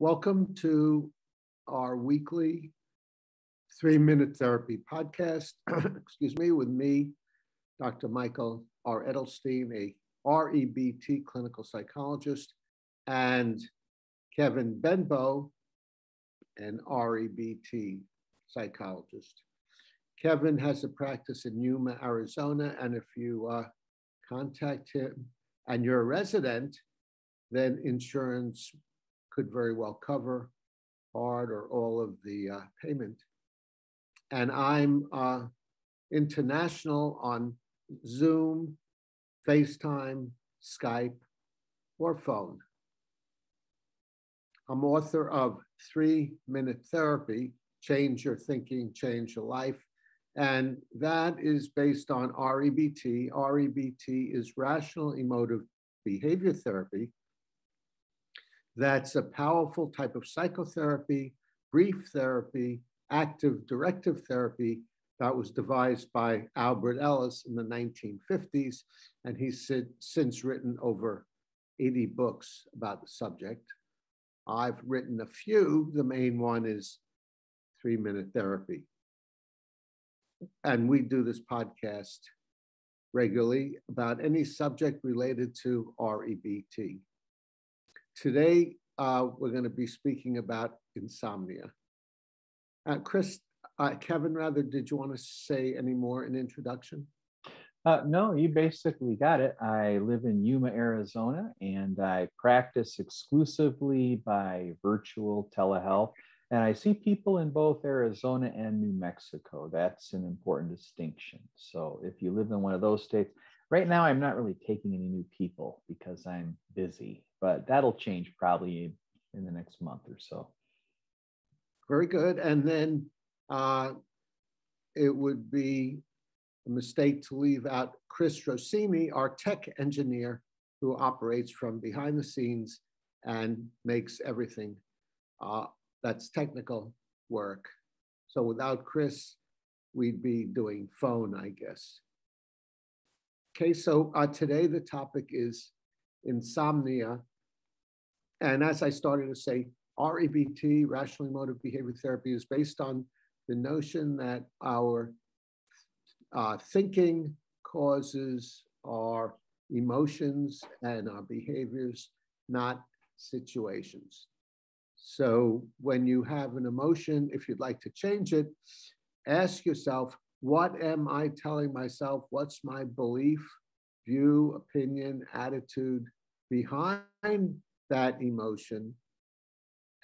Welcome to our weekly 3-Minute Therapy podcast, excuse me, with me, Dr. Michael R. Edelstein, a REBT clinical psychologist, and Kevin Benbow, an REBT psychologist. Kevin has a practice in Yuma, Arizona, and if you contact him and you're a resident, then insurance could very well cover part or all of the payment. And I'm international on Zoom, FaceTime, Skype, or phone. I'm author of 3-Minute Therapy, Change Your Thinking, Change Your Life. And that is based on REBT. REBT is Rational Emotive Behavior Therapy. That's a powerful type of psychotherapy, brief therapy, active directive therapy that was devised by Albert Ellis in the 1950s. And he's since written over 80 books about the subject. I've written a few. The main one is 3-Minute Therapy. And we do this podcast regularly about any subject related to REBT. Today, we're going to be speaking about insomnia. Kevin, did you want to say any more in introduction? No, you basically got it. I live in Yuma, Arizona, and I practice exclusively by virtual telehealth. And I see people in both Arizona and New Mexico. That's an important distinction. So if you live in one of those states, right now I'm not really taking any new people because I'm busy, but that'll change probably in the next month or so. Very good. And then it would be a mistake to leave out Chris Rossini, our tech engineer, who operates from behind the scenes and makes everything that's technical work. So without Chris, we'd be doing phone, I guess. Okay, so today the topic is insomnia. And as I started to say, REBT, Rational Emotive Behavior Therapy, is based on the notion that our thinking causes our emotions and our behaviors, not situations. So when you have an emotion, if you'd like to change it, ask yourself, what am I telling myself? What's my belief, view, opinion, attitude behind that emotion?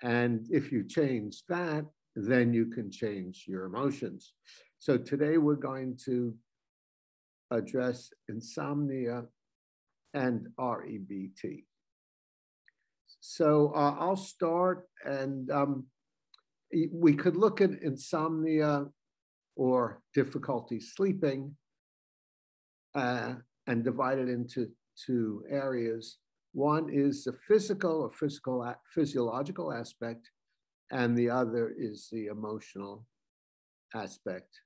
And if you change that, then you can change your emotions. So today we're going to address insomnia and REBT. So I'll start, and we could look at insomnia or difficulty sleeping and divide it into two areas. One is the physical or physiological aspect, and the other is the emotional aspect.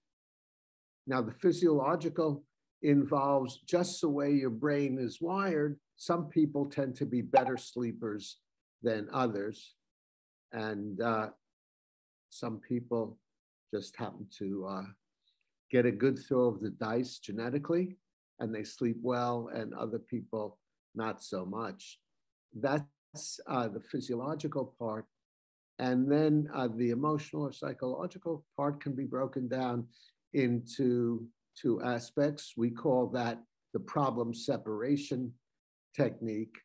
Now, the physiological involves just the way your brain is wired. Some people tend to be better sleepers than others, and some people just happen to get a good throw of the dice genetically, and they sleep well, and other people not so much. That's the physiological part. And then the emotional or psychological part can be broken down into two aspects. We call that the problem separation technique.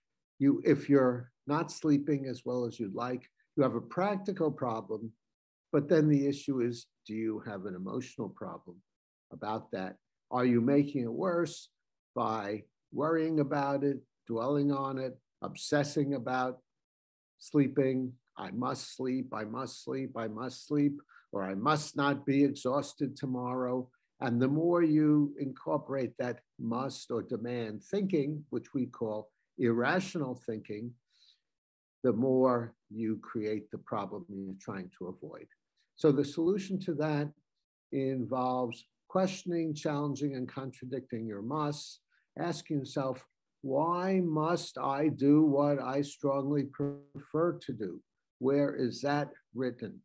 If you're not sleeping as well as you'd like, you have a practical problem, but then the issue is, do you have an emotional problem about that? Are you making it worse by worrying about it, dwelling on it, obsessing about sleeping? I must sleep, I must sleep, I must sleep, or I must not be exhausted tomorrow. And the more you incorporate that must or demand thinking, which we call irrational thinking, the more you create the problem you're trying to avoid. So the solution to that involves questioning, challenging, and contradicting your musts, asking yourself, why must I do what I strongly prefer to do? Where is that written?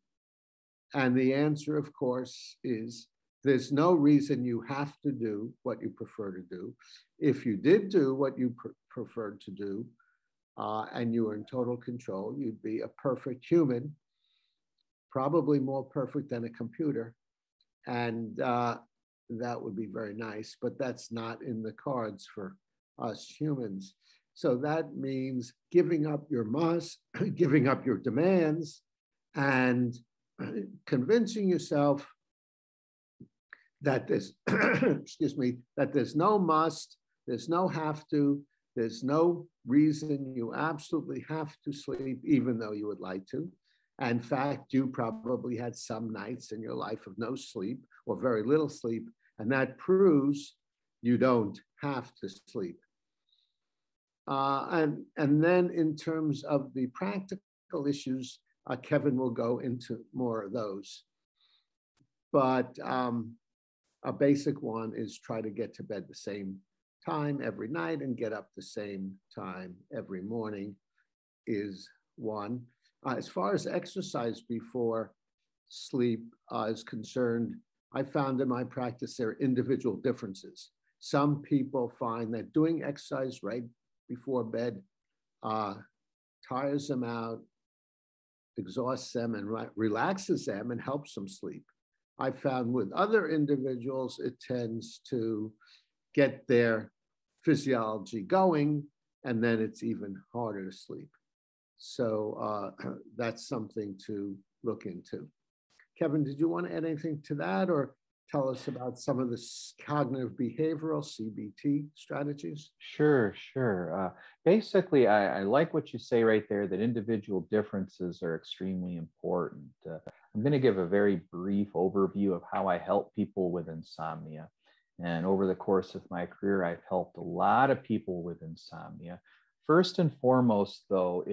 And the answer, of course, is there's no reason you have to do what you prefer to do. If you did do what you preferred to do, and you were in total control, you'd be a perfect human, probably more perfect than a computer. And that would be very nice, but that's not in the cards for us humans. So that means giving up your must, giving up your demands, and convincing yourself that there's, excuse me, that there's no must, there's no have to, there's no reason you absolutely have to sleep, even though you would like to. In fact, you probably had some nights in your life of no sleep or very little sleep, and that proves you don't have to sleep. And then in terms of the practical issues, Kevin will go into more of those. But a basic one is try to get to bed the same time every night and get up the same time every morning is one. As far as exercise before sleep is concerned, I found in my practice there are individual differences. Some people find that doing exercise right before bed tires them out, exhausts them, and relaxes them and helps them sleep. I found with other individuals, it tends to get their physiology going, and then it's even harder to sleep. So that's something to look into. Kevin, did you want to add anything to that, or tell us about some of the cognitive behavioral CBT strategies? Sure. Basically, I like what you say right there, that individual differences are extremely important. I'm going to give a very brief overview of how I help people with insomnia. And over the course of my career, I've helped a lot of people with insomnia. First and foremost, though,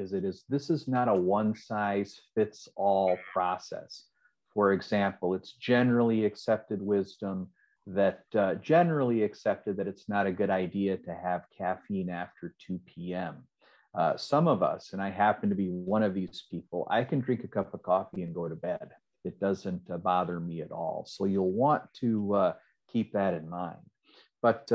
this is not a one-size-fits-all process. For example, it's generally accepted wisdom that it's not a good idea to have caffeine after 2 p.m. Some of us, and I happen to be one of these people, I can drink a cup of coffee and go to bed. It doesn't bother me at all. So you'll want to keep that in mind. But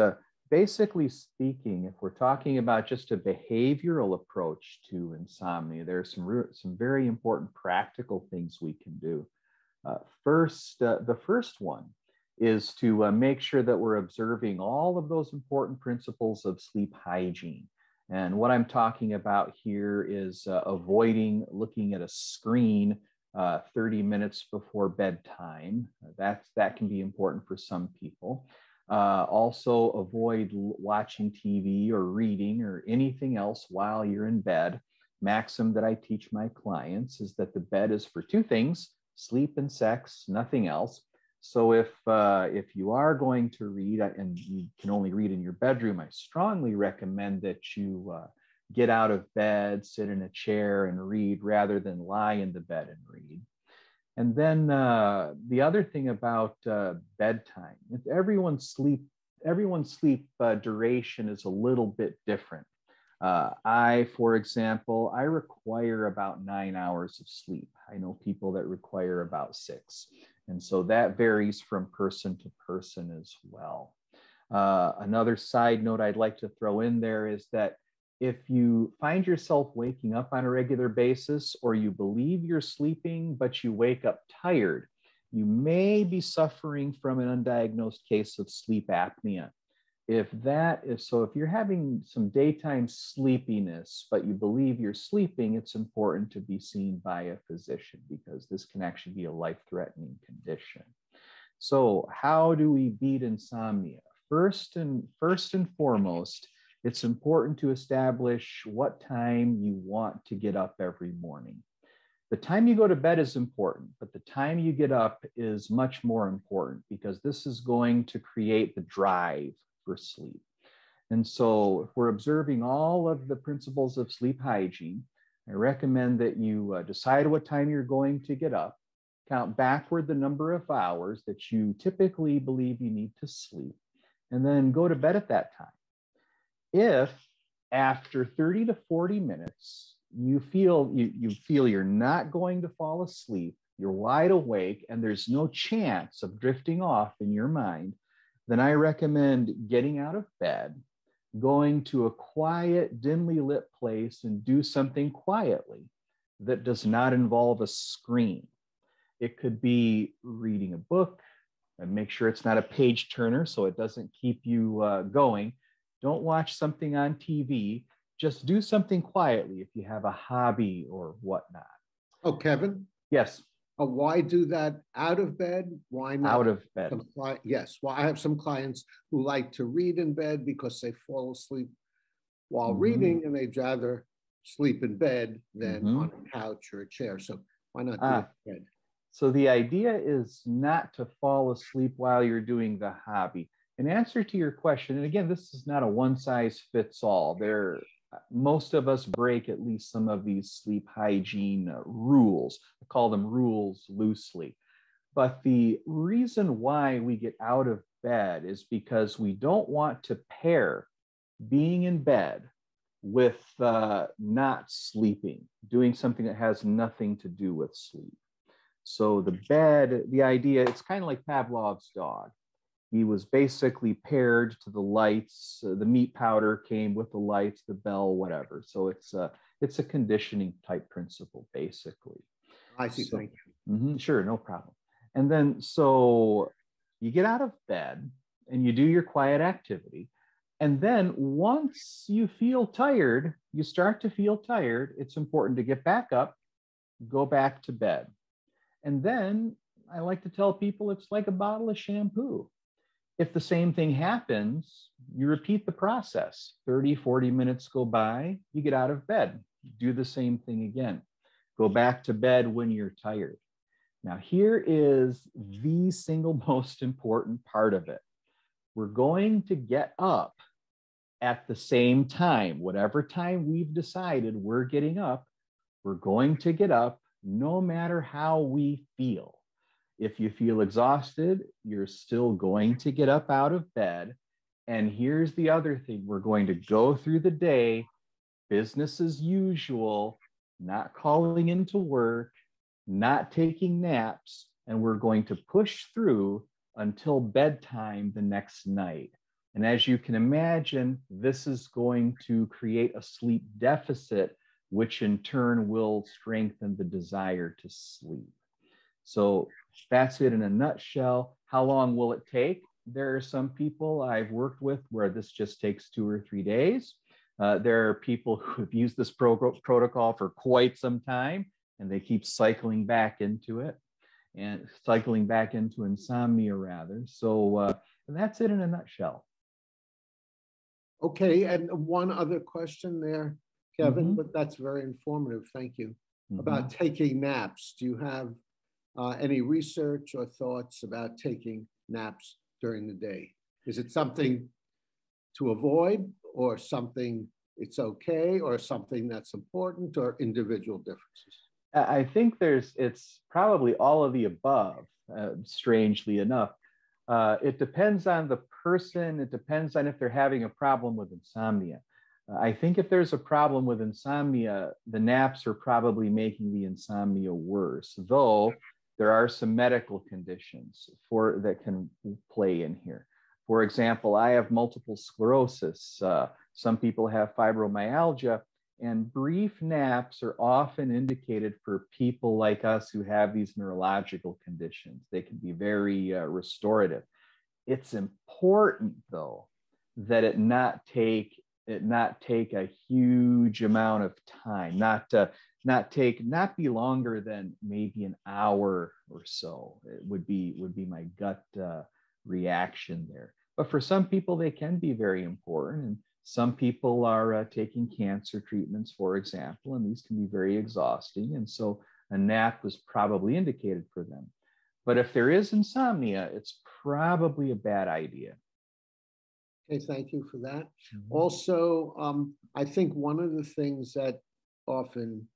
basically speaking, if we're talking about just a behavioral approach to insomnia, there are some very important practical things we can do. The first one is to make sure that we're observing all of those important principles of sleep hygiene. And what I'm talking about here is avoiding looking at a screen 30 minutes before bedtime. That can be important for some people. Also avoid watching TV or reading or anything else while you're in bed. Maxim that I teach my clients is that the bed is for two things: sleep and sex, nothing else. So if you are going to read and you can only read in your bedroom, I strongly recommend that you get out of bed, sit in a chair and read rather than lie in the bed and read. And then the other thing about bedtime, everyone's sleep duration is a little bit different. For example, I require about 9 hours of sleep. I know people that require about 6. And so that varies from person to person as well. Another side note I'd like to throw in there is that if you find yourself waking up on a regular basis, or you believe you're sleeping, but you wake up tired, you may be suffering from an undiagnosed case of sleep apnea. If you're having some daytime sleepiness, but you believe you're sleeping, it's important to be seen by a physician, because this can actually be a life-threatening condition. So how do we beat insomnia? First and foremost, it's important to establish what time you want to get up every morning. The time you go to bed is important, but the time you get up is much more important, because this is going to create the drive for sleep. And so if we're observing all of the principles of sleep hygiene, I recommend that you decide what time you're going to get up, count backward the number of hours that you typically believe you need to sleep, and then go to bed at that time. If after 30 to 40 minutes you feel you're not going to fall asleep, you're wide awake, and there's no chance of drifting off in your mind, then I recommend getting out of bed, going to a quiet, dimly lit place and do something quietly that does not involve a screen. It could be reading a book, and make sure it's not a page turner so it doesn't keep you going. Don't watch something on TV. Just do something quietly if you have a hobby or whatnot. Oh, Kevin? Yes. Why do that out of bed? Why not? Out of bed. Yes. Well, I have some clients who like to read in bed because they fall asleep while reading, and they'd rather sleep in bed than on a couch or a chair. So why not do it in bed? So the idea is not to fall asleep while you're doing the hobby. In answer to your question, and again, this is not a one size fits all. Most of us break at least some of these sleep hygiene rules. I call them rules loosely. But the reason why we get out of bed is because we don't want to pair being in bed with not sleeping, doing something that has nothing to do with sleep. So the bed, the idea, it's kind of like Pavlov's dog. He was basically paired to the lights. The meat powder came with the lights, the bell, whatever. So it's a conditioning type principle, basically. I see. So, thank you. Sure, no problem. And then so you get out of bed and you do your quiet activity. And then once you feel tired, you start to feel tired, it's important to get back up, go back to bed. And then I like to tell people it's like a bottle of shampoo. If the same thing happens, you repeat the process. 30, 40 minutes go by, you get out of bed, do the same thing again. Go back to bed when you're tired. Now, here is the single most important part of it. We're going to get up at the same time. Whatever time we've decided we're getting up, we're going to get up no matter how we feel. If you feel exhausted, you're still going to get up out of bed. And here's the other thing. We're going to go through the day, business as usual, not calling into work, not taking naps, and we're going to push through until bedtime the next night. And as you can imagine, this is going to create a sleep deficit, which in turn will strengthen the desire to sleep. So that's it in a nutshell. How long will it take? There are some people I've worked with where this just takes 2 or 3 days. There are people who have used this protocol for quite some time, and they keep cycling back into it and cycling back into insomnia rather. So that's it in a nutshell. Okay, and one other question there, Kevin, but that's very informative. Thank you. About taking naps. Do you have any research or thoughts about taking naps during the day? Is it something to avoid, or something it's okay, or something that's important, or individual differences? I think it's probably all of the above, strangely enough. It depends on the person. It depends on if they're having a problem with insomnia. I think if there's a problem with insomnia, the naps are probably making the insomnia worse, though there are some medical conditions that can play in here. For example, I have multiple sclerosis. Some people have fibromyalgia, and brief naps are often indicated for people like us who have these neurological conditions. They can be very restorative. It's important, though, that it not take a huge amount of time, not be longer than maybe an hour or so. It would be my gut reaction there. But for some people, they can be very important. And some people are taking cancer treatments, for example, and these can be very exhausting. And so a nap was probably indicated for them. But if there is insomnia, it's probably a bad idea. Okay, thank you for that. Also, I think one of the things that often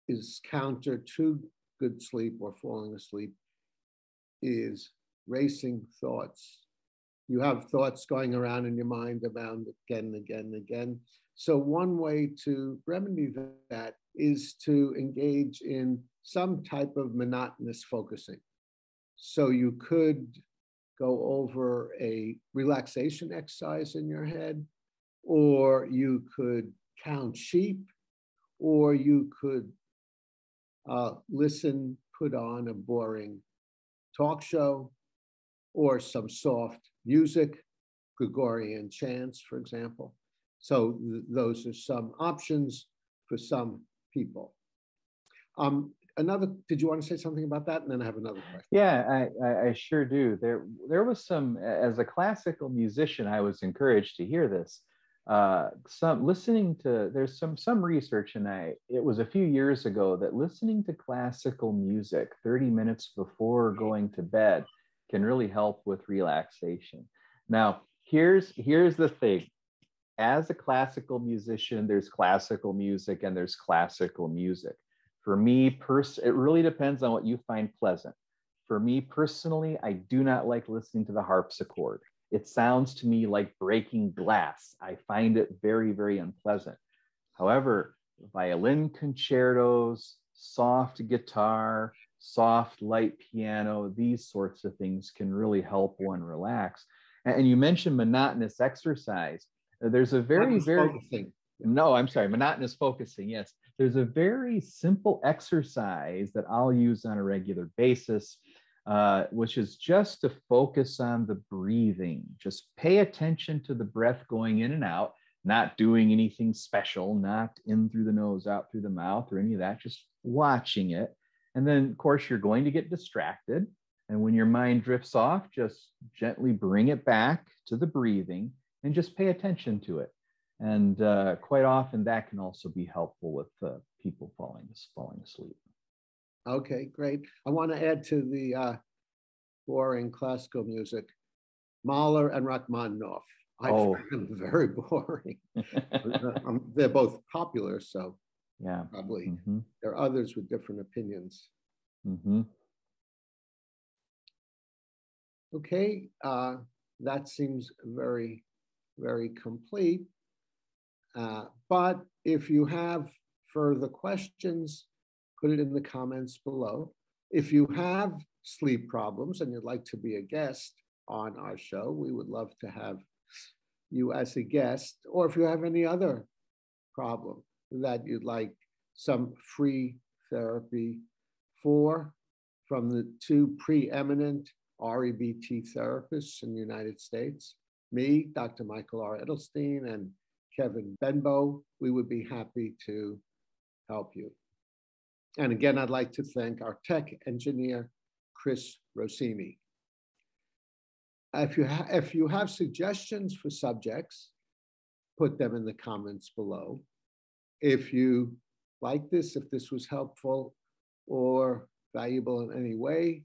is counter to good sleep or falling asleep is racing thoughts. You have thoughts going around in your mind about again and again and again. So one way to remedy that is to engage in some type of monotonous focusing. So you could go over a relaxation exercise in your head, or you could count sheep, or you could listen, put on a boring talk show, or some soft music, Gregorian chants, for example. So those are some options for some people. Did you want to say something about that? And then I have another question. Yeah, I sure do. There was some, as a classical musician, I was encouraged to hear this. There's some research, and it was a few years ago, that listening to classical music 30 minutes before going to bed can really help with relaxation. Now, here's the thing. As a classical musician, there's classical music and there's classical music. For me, it really depends on what you find pleasant. For me personally, I do not like listening to the harpsichord. It sounds to me like breaking glass. I find it very, very unpleasant. However, violin concertos, soft guitar, soft light piano, these sorts of things can really help one relax. And you mentioned monotonous exercise. There's a monotonous focusing. Yes. There's a very simple exercise that I'll use on a regular basis, which is just to focus on the breathing. Just pay attention to the breath going in and out, not doing anything special, not in through the nose, out through the mouth or any of that, just watching it. And then, of course, you're going to get distracted. And when your mind drifts off, just gently bring it back to the breathing and just pay attention to it. And quite often that can also be helpful with people falling asleep. Okay, great. I want to add to the boring classical music, Mahler and Rachmaninoff. I find them very boring. They're both popular, so yeah, probably there are others with different opinions. Okay, that seems very, very complete. But if you have further questions, put it in the comments below. If you have sleep problems and you'd like to be a guest on our show, we would love to have you as a guest. Or if you have any other problem that you'd like some free therapy for from the two preeminent REBT therapists in the United States, me, Dr. Michael R. Edelstein, and Kevin Benbow, we would be happy to help you. And again, I'd like to thank our tech engineer, Chris Rossini. If you have suggestions for subjects, put them in the comments below. If you like this, if this was helpful or valuable in any way,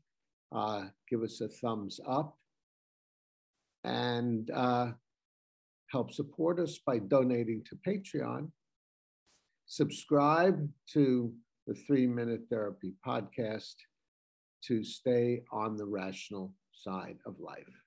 give us a thumbs up and help support us by donating to Patreon. Subscribe to the 3-Minute Therapy podcast to stay on the rational side of life.